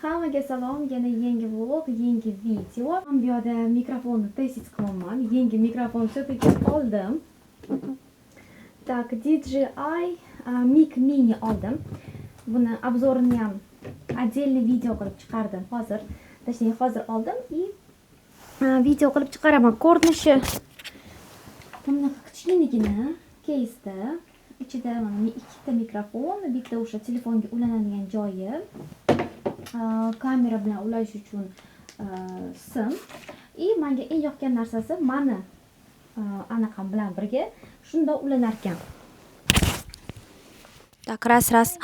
Hammaga salom, yana yangi vlog, yangi video. Bu yerda mikrofonni test qilaman. Yangi mikrofon все-таки oldim. Tak, DJI Mic Mini oldim. Buni obzorini ham отдельный video qilib chiqardim hozir. Точнее, hozir oldim и video qilib chiqaraman. Ko'rinishi bunaqa kichkinagina keysda. Ichida mana ikkita mikrofon, bitta o'sha telefonga ulanadigan joyi. Kamera bilan ulash uchun sim. Menga eng yoqgan narsasi mani anaqam bilan birga shunda ulanar ekan. Tak, ras.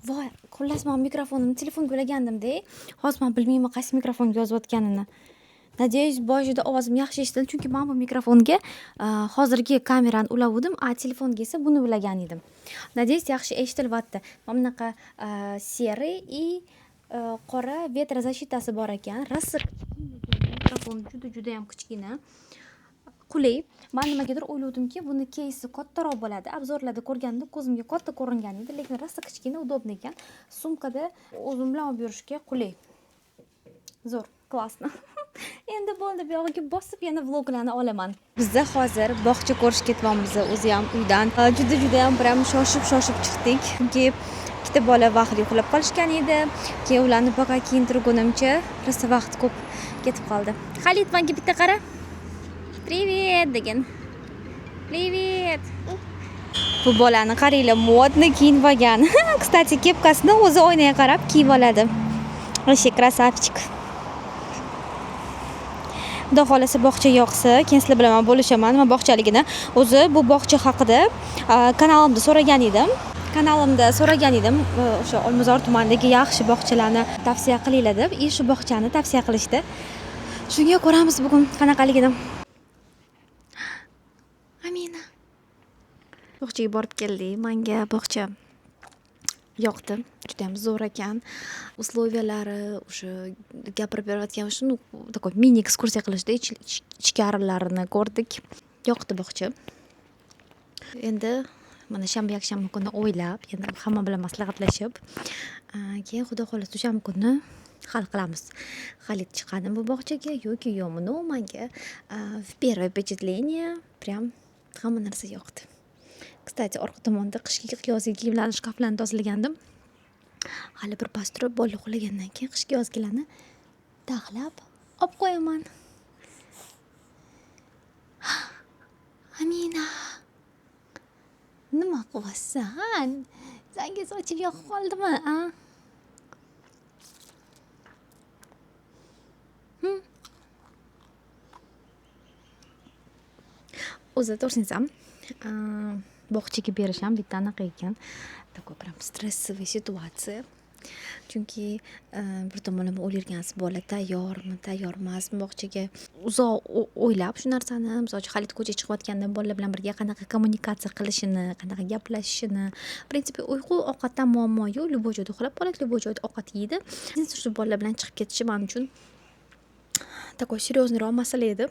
Voy, xullas men mikrofonimni telefonga ulagandim-da. Hozir men bilmayman qaysi mikrofonga yozayotganini. Надеюсь, boshida ovozim yaxshi eshitildi, chunki men bu mikrofonga hozirgi kamerani ulavdim, telefonga esa buni ulagan edim. Надеюсь, yaxshi eshitilyapti. Mana bunaqa seri и qora vetrozashitasi bor ekan. Rosa mikrofon juda ham kichkina. Qulay. Men nimagadir o'ylovdimki, buni keysi kattaroq bo'ladi. Obzorlarda ko'rganda ko'zimga katta ko'ringan edi, lekin rosa kichkina, udobni ekan. Sumkada o'zim bilan olib yurishga qulay. Zo'r, klassno. Endi bo'ldi, bu yerga bosib yana vloglarni olaman. Bizda hozir bog'cha ko'rish ketyapmiz, o'zi ham uydan. Juda ham biram shoshib chiqdik. Chunki ikkita bola vaqtli uxlab qolishgan edi. Keyin ularni bog'ga kiyintirgunimcha rosa vaqt ko'p ketib qoldi. Xalit, menga bitta qara. Привет degan. Привет. Bu bolani qaranglar, modni kiyinib olgan. Kstati, kepkasini o'zi oynaga qarab kiyib oladi. Вообще красавчик. Xudo xolasa bog'cha yoqsa, keyin sizlar bilan bo'lishaman. Men bog'chaligini o'zi bu bog'cha haqida kanalimda so'ragan edim. O'sha Olmazor tumanidagi yaxshi bog'chalarni tavsiya qilinglar deb, shu bog'chani tavsiya qilishdi. Shunga ko'ramiz bugun qanaqaligini. Amina. Bog'chaga borib keldik. Menga bog'cha yoqdi. Juda ham zo'r ekan. Условиялari, o'sha gapirib berayotgan o'sha такой mini ekskursiya qilishdi. Ichkarilarini ko'rdik. Yoqdi bog'cha. Endi mana shanba yakshanba kuni o'ylab, yana hamma bilan maslahatlashib, keyin xudo xolasa dushanba kuni hal qilamiz. Xalit chiqadi bu bog'chaga yoki yo'qmi? No, menga в первое впечатление прям hamma narsa yoqdi. Kstati, orqa tomonda qishki yozgi kiyimlarni shkaflarni tozalagandim. Hali bir pas turib bola uxlagandan keyin qishki yozgilarni taxlab olib qo'yaman. Amina. Nima qilasan? Sangiz ochib yoqib qoldimi, a? O'zi to'g'risini aytsam, bog'chaga berish ham bitta anaqa ekan. Такой прям стрессовый situatsiya. Chunki bir tomonlama o'ylaysiz, bola tayyormi, tayyor emasmi bog'chaga. Uzoq o'ylab shu narsani, masalan, Xalit ko'chaga chiqayotganda bolalar bilan birga qanaqa kommunikatsiya qilishini, qanaqa gaplashishini, prinsipi uyqu ovqatdan muammo yo'q, любой joyda uxlab qoladi, любой joyda ovqat yeydi. Shu bolalar bilan chiqib ketishi men uchun такой серьезныйroq masala edi.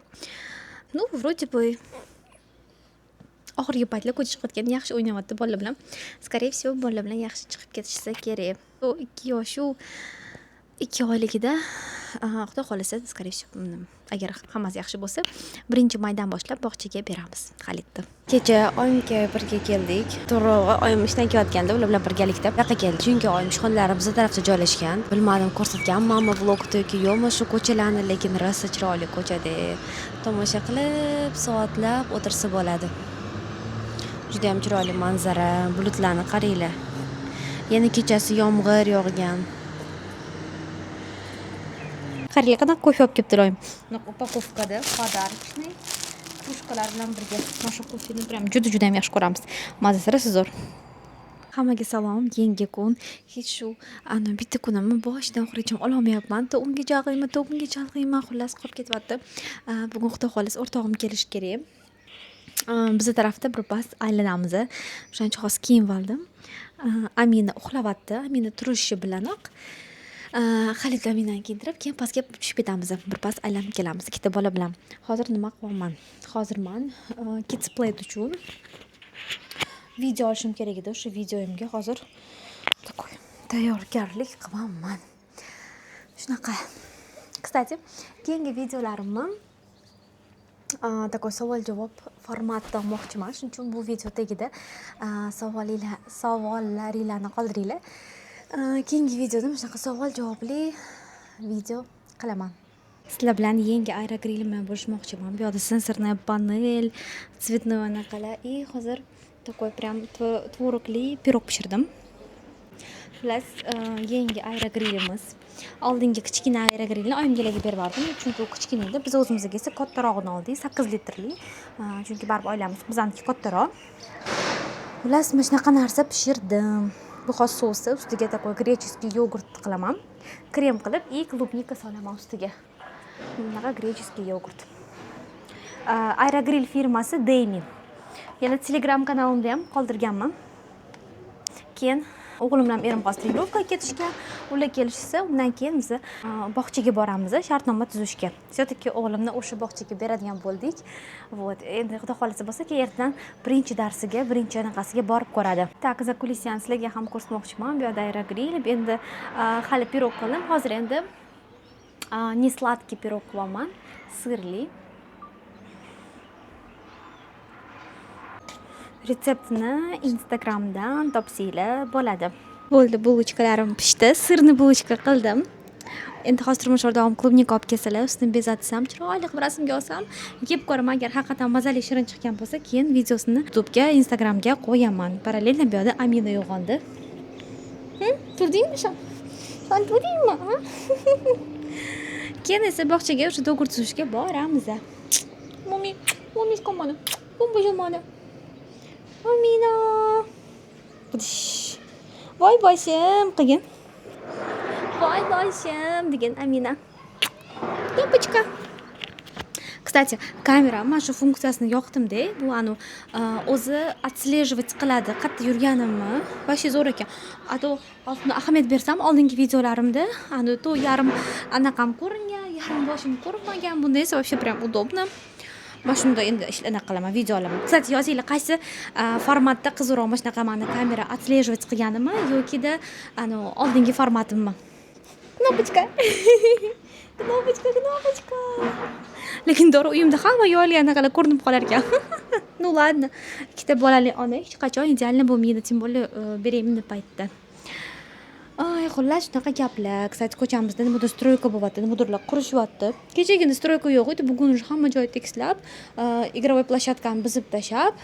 Ну, вроде бы oxirgi paytlar ko'chaga chiqayotganda yaxshi o'ynayapti bolalar bilan. Скорее всего, bolalar bilan yaxshi chiqib ketishsa kerak. U 2 yosh, 2 oyligida xudo xolasa, скорее всего, agar hammasi yaxshi bo'lsa, 1-maydan boshlab bog'chaga beramiz Xalitni. Kecha oyimga birga keldik. To'g'ri, oyim ishdan kelayotganda ular bilan birgalikda yoqqa keldik. Chunki oyim ishxonalari biz tarafda joylashgan. Bilmadim ko'rsatganmanmi vlogda yoki yo'qmi shu ko'chalarni, lekin rosa chiroyli ko'chada tomosha qilib, soatlab o'tirsa bo'ladi. Juda ham chiroyli manzara, bulutlarni qaranglar. Yana kechasi yomg'ir yog'gan. Qaranglar, qanaqa kofe olib kelibdi oyim. Bunaqa upakovkada podarочный krужkalar bilan birga. Mana shu kofeni ham juda ham yaxshi ko'ramiz. Mazasi rosa zo'r. Hammaga salom, yangi kun. Hech shu bitta kunimni boshidan oxirigacha ololmayapman. To unga jag'iyman, to bunga chalg'iyman, xullas qolib ketyapti. Bugun xudo xolis o'rtog'im kelish kerak. Biz tarafda bir pas aylanamiz. O'shancha hozir kiyinib oldim. Amina uxlayapti. Amina turishi bilanoq Xalit Aminani kiyintirib, keyin pastga tushib ketamiz. Bir pas aylanib kelamiz ikkita bola bilan. Hozir nima qilaman? Hozir men Kids Play uchun video olishim kerak edi. O'sha videoyimga hozir tayyorgarlik qilaman. Shunaqa. Kстати, keyingi videolarimni такой savol-javob formatida olmoqchiman. Shuning uchun bu video tagida savollaringlarni qoldiringlar. Keyingi videoda shunaqa savol-javobli video qilaman. Sizlar bilan yangi aerogrilim bilan bo'lishmoqchiman. Bu yerda sensorный panel, цветной anaqalar. И hozir такой прям tvorogli pirog pishirdim. Plus yangi aerogrilimiz. Oldingi kichkina aerogrilni oyimgalarga berib yubordim. Chunki u kichkina edi. Biz o'zimizga esa kattarog'ini oldik, 8 litrli. Chunki baribir oilamiz bizaniki kattaroq. Plus mana shunaqa narsa pishirdim. Bu xos so'si, ustiga такой греческий yogurt qilaman. Krem qilib и клубника solaman ustiga. Bunaqa греческий yogurt. Aerogrill firmasi Daymin. Yana Telegram kanalimda ham qoldirganman. Keyin o'g'lim bilan erim hozir trenirovkaga ketishgan. Ular kelishsa, undan keyin biz bog'chaga boramiz, shartnoma tuzishga. Все-таки o'g'limni o'sha bog'chaga beradigan bo'ldik. Вот. Endi xudo xolasa bo'lsa, ertadan birinchi darsiga, birinchi anaqasiga borib ko'radi. Tak, za kulisyan sizlarga ham ko'rsatmoqchiman. Bu yerda aerogrill, endi hali pirog qildim. Hozir endi не сладкий pirog qilaman, sirli. Retseptini Instagramdan topsanglar bo'ladi. Bo'ldi, bulochkalarim pishdi. Sirni bulochka qildim. Endi hozir turmush o'rtog'im klubnika olib kelsalar, ustini bezatsam, chiroyli qilib rasmga olsam, yeb ko'raman. Agar haqiqatan mazali shirin chiqqan bo'lsa, keyin videosini YouTube'ga, Instagramga qo'yaman. Paralleldan bu yerda Amina uyg'ondi. Turdingmi shu? Sen turdingmi? Keyin esa bog'chaga o'sha dogurt tuzishga boramiz. Mami qolmadi. Bo'mbo'jamadi. Amina. Voy boshim qilgin. Voy boshim degan Amina. Yopachka. Kстати, kamera mana shu funksiyasini yoqdim-da. Bu o'zi отслеживать qiladi, qayerda yurganimni. Vashi zo'r ekan. A to ahamiyat bersam, oldingi videolarimda to yarim anaqam ko'ringan, yarim boshim ko'rinmagan. Bunda esa вообще прям удобно. Mana shunda endi anaqa qilaman, video olaman. Kстати, yozinglar qaysi formatda qizroq mana shunaqa meni kamera отслеживать qilganimmi yoki-da oldingi formatimmi? Knopочка. Knopочка. Lekin dori uyimda hamma yo'li anaqalar ko'rinib qolar ekan. Ну ладно. Ikkita bolali ona hech qachon idealni bo'lmaydi, tем более беременный paytda. Ay, xullas shunaqa gaplar. Kстати, ko'chamizda nimadir stroyka bo'lyapti, nimadirlar qurishyapti. Kechagina stroyka yo'q edi, bugun hamma joy tekislab, игровой площадкani buzib tashab,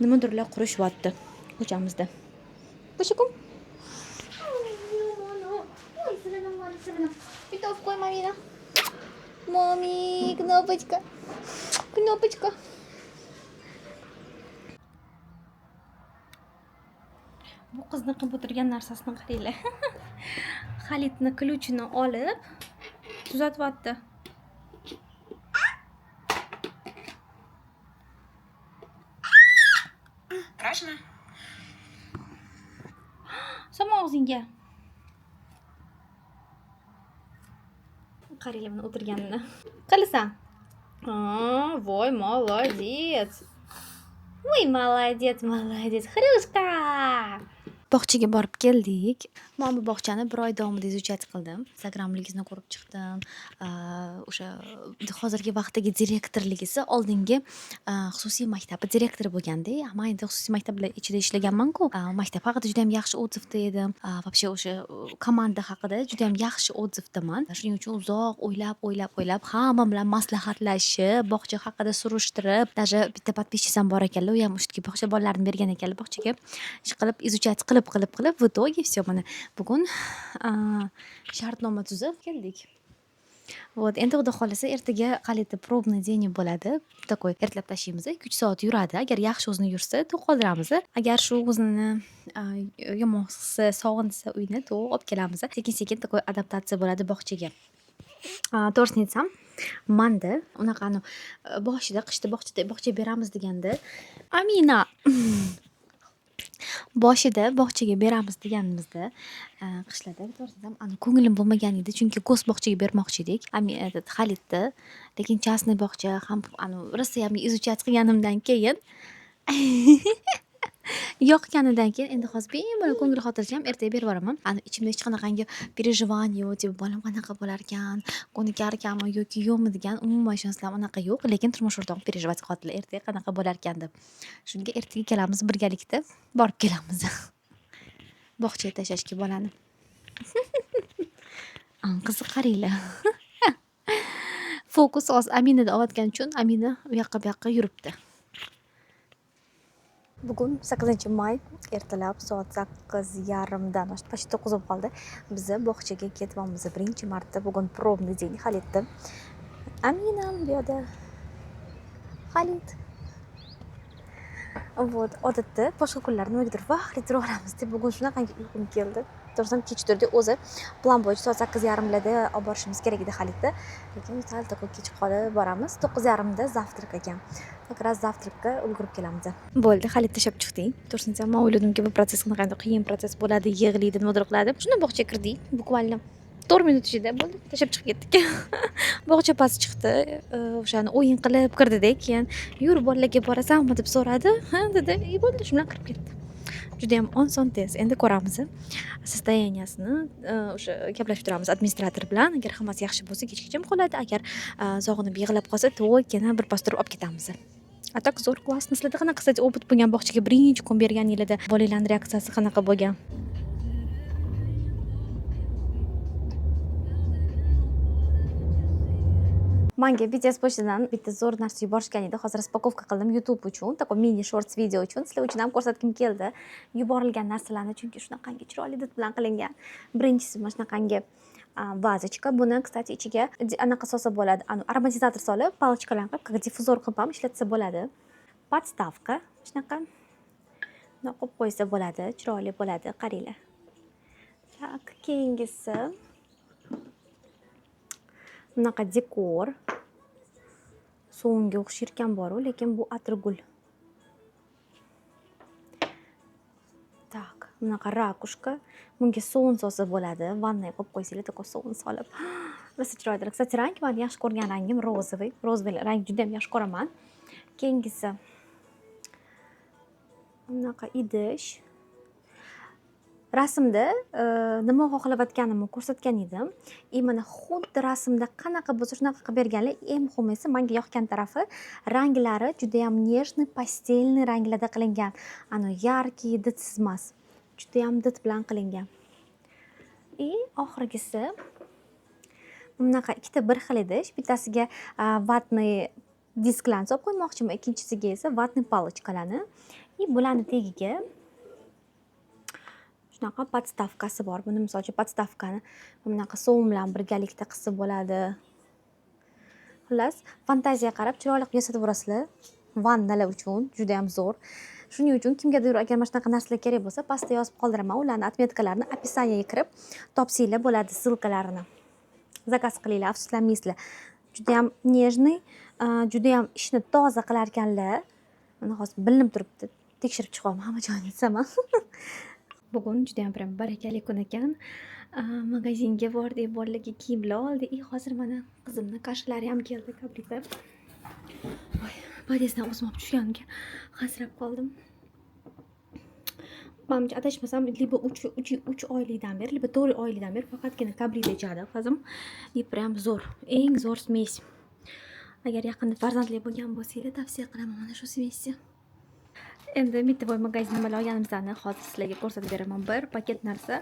nimadirlar qurishyapti ko'chamizda. Boshaqum. Bitta olib qo'y, Mamina. Mami, knopочка. Knopочка. Bu qizni qilib o'tirgan narsasini qaranglar. Xalitni ключini olib tuzatyapti. Страшно? Sama og'zingga. Qaranglar mana o'tirganini. Qilasan. Voy, молодец. Voy, молодец. Хрюшка. Bog'chaga borib keldik. Men bu bog'chani 1 oy davomida izuchat qildim. Instagramligingizni ko'rib chiqdim. O'sha hozirgi vaqtdagi direktorligisi oldingi xususiy maktabi direktori bo'lganda, men endi xususiy maktablar ichida ishlaganman-ku. Maktab haqida juda ham yaxshi odzivda edim. Вообще o'sha komanda haqida juda ham yaxshi odzivdaman. Shuning uchun uzoq o'ylab hamma bilan maslahatlashib, bog'cha haqida surishtirib, даже bitta подписчикам bor ekanlar, u ham o'sha bog'cha bolalarini bergan ekanlar bog'chaga. Ish qilib, izuchat qilib в итоге все mana bugun shartnoma tuzib keldik. Вот, endi xudo xolasa ertaga qalita probный день bo'ladi. Такой ertalab tashlaymiz, 2 soat yuradi. Agar yaxshi o'zini yursa, to qoldiramiz. Agar shu o'zini yomon hissa, sog'insa uyni, to olib kelamiz. Sekin такой adaptatsiya bo'ladi bog'chaga. To'g'risini aytsam, manda unaqani boshida qishda bog'cha beramiz deganda, Amina boshida bog'chaga beramiz deganimizda qishlarda to'g'risida ko'nglim bo'lmagan edi, chunki ko's bog'chaga bermoqchi edik. Xalitda, lekin частный bog'cha ham rossiyamga izuchat qilganimdan keyin yoqganidan keyin endi hozir bemalol ko'ngil xotirjam ertaga berib yuboraman. Ani ichimda hech qanaqangi переживание yo'q, bolam qanaqa bo'larkan, ko'nikarkanmi yoki yo'qmi degan umuman ishonchlar anaqa yo'q, lekin turmush o'rtog'im переживать qilyaptilar ertaga qanaqa bo'larkan deb. Shunga ertaga kelamiz birgalikda borib kelamiz. Bog'chaga tashlashga bolani. Qiziqaringlar. Fokus hozir Aminada olayotgani uchun Amina u yoqqa bu yoqqa yuribdi. Bugun 8-may ertalab soat 8:30dan почти 9 bo'lib qoldi. Biz bog'chaga ketyapmiz. Birinchi marta bugun probni deng Xalitda. Aminam bu yerda. Xalit. Вот, odatda boshqa kunlar nimagadir vaqtli tura olamiz deb bugun shunaqangi uyqum keldi. To'g'risam kech turdi. O'zi plan bo'yicha soat 8:30larda olib borishimiz kerak edi Xalitda. Lekin sal kech qolib boramiz. 9:30da zavtrak ekan. Как раз завтракка ulgurib kelamiz. Bo'ldi, Xalit tashlab chiqding. To'g'risini aytsam, o'yladim-ki bu protsess qanaqandir qiyin protsess bo'ladi, yig'laydi, nimadir qiladi. Shunda bog'chaga kirdik. Bukvalno 4 minut ichida bo'ldi, tashlab chiqib ketdik. Bog'cha past chiqdi. O'shani o'yin qilib kirdida, keyin "Yur, bolalarga borasanmi?" deb so'radi. "Ha" dedi. Bo'ldi, shundan kirib ketdi. Juda ham oson tez. Endi ko'ramiz. Состояниясini o'sha gaplashib turamiz administrator bilan. Agar hammasi yaxshi bo'lsa, kechgacha qoladi. Agar sog'inib yig'lab qolsa, to'g'ri bir pas turib olib ketamiz. A tak zo'r klassni. Sizlarda qanaqa, kстати, opit bo'lgan bog'chaga birinchi kun berganinglarda bolalarning reaksiyasi qanaqa bo'lgan? Menga BTS pochtadan bitta zo'r narsa yuborishgan edi. Hozir raspakovka qildim YouTube uchun, такой mini shorts video uchun. Sizlar uchun ham ko'rsatgim keldi. Yuborilgan narsalarni, chunki shunaqangi chiroyli did bilan qilingan. Birinchisi mana shunaqangi vazochka. Buni, kстати, ichiga anaqa solsa bo'ladi. Aromatizator solib, palochkalar qilib, как difuzor qilib ham ishlatsa bo'ladi. Podstavka shunaqa. Buni qo'yib qo'ysa bo'ladi, chiroyli bo'ladi, qaranglar. Tak, keyingisi bunaqa dekor. So'ngga o'xshirkan boru, lekin bu atirgul. Tak, bunaqa rakushka. Bunga sovun solsa bo'ladi. Vannay qo'yib qo'ysanglar, такой sovun solib. Rosa chiroyli. Kстати, rang men yaxshi ko'rgan rangim rozovый. Rozovый rang juda ham yaxshi ko'raman. Keyingisi bunaqa idish. Rasmda nima xohlayotganimni ko'rsatgan edim. Mana xuddi rasmda qanaqa bo'lsa shunaqa qilib berganlar. Eng muhimisi menga yoqgan tarafi ranglari juda ham нежный, pastelniy ranglarda qilingan. Yarki, didsiz emas. Juda ham did bilan qilingan. Oxirgisi bunaqa ikkita bir xil idish. Bittasiga vatniy disklarni solib qo'ymoqchiman, ikkinchisiga esa vatniy palochkalarni. Bularni tagiga shunaqa podstavkasi bor. Buni misol uchun podstavkani bunaqa sovun bilan birgalikda qilsa bo'ladi. Xullas, fantaziya qarab chiroyli qilib yasatib o'rasizlar. Vannalar uchun juda ham zo'r. Shuning uchun kimgadir agar mana shunaqa narsalar kerak bo'lsa, pastga yozib qoldiraman. Ularni отметкаларni описаниеga kirib topsanglar bo'ladi, ссылкаларni. Zakaz qilinglar, afsuslanmaysizlar. Juda ham нежный, juda ham ishni toza qilar ekanlar. Mana hozir bilinib turibdi. Tekshirib chiqaman hamma joyini desam. Bugun juda ham prям barakali kun ekan. Magazinga bordik, bolalarga kiyimlar oldik. Hozir mana qizimning qarshilari ham keldi kabrita. Podyezddan o'zim olib tushganimga hasrab qoldim. Menimcha adashmasam, liba 3 oylikdan beri, liba 4 oylikdan beri faqatgina kabrita ichadi qizim. Prям zo'r, eng zo'r smes. Agar yaqinda farzandli bo'lgan bo'lsanglar, tavsiya qilaman mana shu smesni. Endi Mittivoy magazin nimalar olganimizni hozir sizlarga ko'rsatib beraman. Bir paket narsa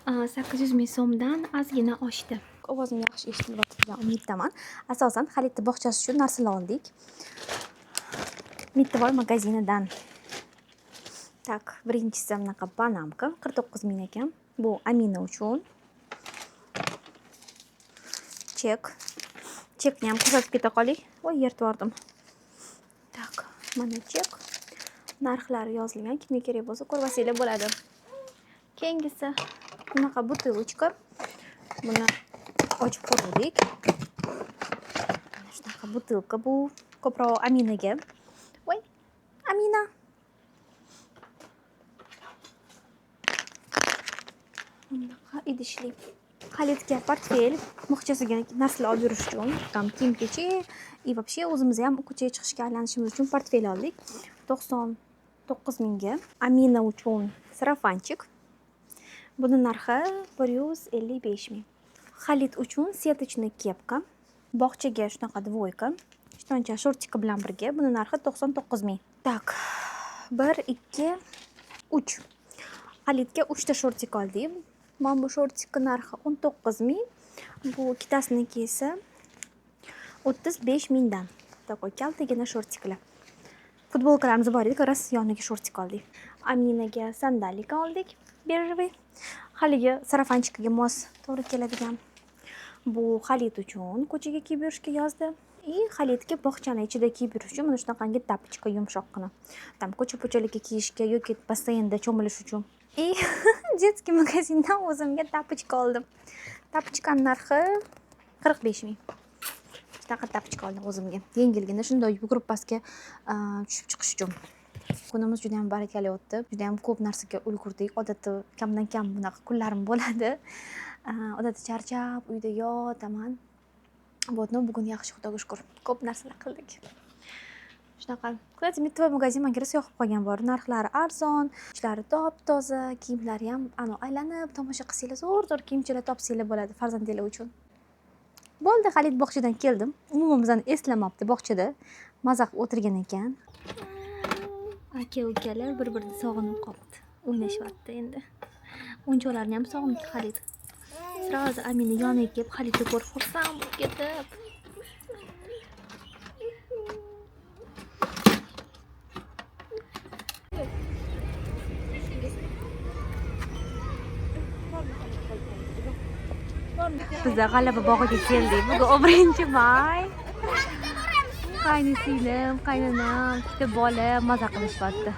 800 ming so'mdan ozgina oshdi. Ovozim yaxshi eshitilyapti degan umiddaman. Asosan Xalitni bog'chasi uchun narsalar oldik. Mittivoy magazinidan. Tak, birinchisi bunaqa panamka 49 ming ekan. Bu Amina uchun. Chekni ham ko'rsatib keta qoling. Voy, yirtib yubordim. Tak, mana chek. Narxlari yozilgan, kimga kerak bo'lsa ko'rasanglar bo'ladi. Keyingisi bunaqa butilочка. Buni ochib ko'rdik. Shunaqa butilka bu ko'proq Aminaga. Voy, Amina. Bunaqa idishli. Xalitga portfel, mo'xchasiga narsalar olib yurish uchun, tam kiyim-kechak, вообще o'zimiz ham ko'chaga chiqishga aylanishimiz uchun portfel oldik. 90 9 mingga. Amina uchun sarafanchik. Buni narxi 155 ming. Xalit uchun setochni kepka. Bog'chaga shunaqa dvoyka. Ishtoncha shortika bilan birga. Buni narxi 99 ming. Tak. 1 2 3. Xalitga 3 ta shortik oldik. Mana bu shortika narxi 19 ming. Bu ikkitasiniki esa 35 mingdan. Такой kaltagina shortiklar. Futbolkalarimiz bor edi, ras yoniga shortik oldik. Aminaga sandalika oldik. Bervi. Haligi sarafanchikaga mos to'g'ri keladigan. Bu Xalit uchun ko'chaga kiyib yurishga yozdi. Xalitga bog'chani ichida kiyib yurish uchun mana shunaqangi tapichka yumshoqqina. Tam ko'cha-po'chalikka kiyishga yoki basseyinda cho'milish uchun. Детский magazindan o'zimga tapichka oldim. Tapichkaning narxi 45 ming. Shunaqa tapichka oldim o'zimga. Yengilgina shunday yugurib pastga tushib chiqish uchun. Kunimiz juda ham barakali o'tdi. Juda ham ko'p narsaga ulgurdik. Odatda kamdan kam bunaqa kunlarim bo'ladi. Odatda charchab uyda yotaman. Bugun yaxshi, Xudoga shukr. Ko'p narsalar qildik. Shunaqa. Kuzatib Mitvoy magazin menga rosa yoqib qolgan bor. Narxlari arzon, ishlari top-toza, kiyimlari ham aylanib tomosha qilsanglar, zo'r kiyimchalar topsanglar bo'ladi farzandinglar uchun. Bo'ldi, Xalit bog'chadan keldim. Umuman bizani eslamabdi bog'chada. Maza qilib o'tirgan ekan. Aka-ukalar bir-birini sog'inib qoldi. O'ynashyapti endi. O'yinchoqlarni ham sog'inib Xalit. Srazi Amina yoniga kelib Xalitni ko'rib xursand bo'lib ketib. Bizda G'alaba bog'iga keldik. Bugun 11-may. Qaynisinglim, qaynonam, ikkita bola maza qilishyapti.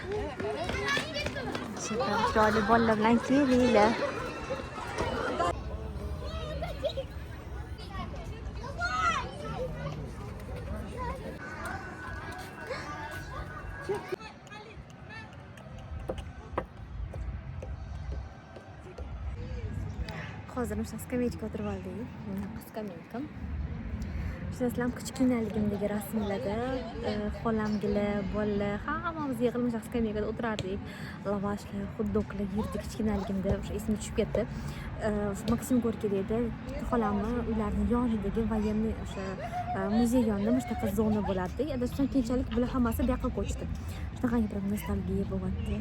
Chiroyli bolalar bilan kelinglar. Hozir o'sha skameykaga o'tirib oldik. Bunaqa skameykam. Sizlar kichkinaligimdagi rasmlarda xolamgilar, bolalar hammamiz yig'ilib o'sha skameykada o'tirardik. Lavashlar, xot-doglar yerdik kichkinaligimda. O'sha esimga tushib ketdi. Maksim Gorkiyda xolamni uylarining yonidagi voyenniy o'sha muzey yonida shunaqa zona bo'lardi. Adashmasam keyinchalik bular hammasi bu yoqqa ko'chdi. Shunaqangi bir nostalgiya bo'lyapti.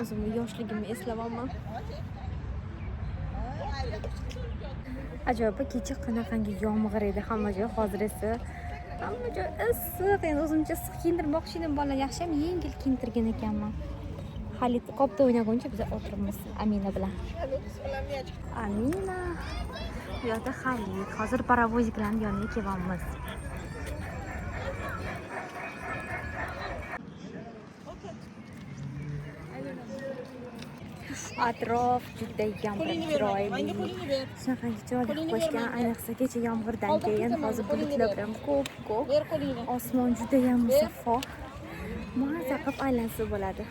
O'zimni yoshligimni eslayapman. Ajoyib, kecha qanaqangi yomg'ir edi hamma joy. Hozir esa hamma joy issiq. Endi o'zimcha issiq kiyintirmoqchi edim. Bolalar yaxshi ham yengil kiyintirgan ekanman. Xalit qopda o'ynaguncha biz o'tiribmiz Amina bilan. Amina. Bu yoqda Xalit. Hozir paravoziklarning yoniga kelyapmiz. Atrof juda ham chiroyli. Shunaqangi chiroyli qilib qo'yishgan, ayniqsa kecha yomg'irdan keyin hozir bulutlar ham ko'p. Osmon juda ham musaffo. Maza qilib aylansa bo'ladi.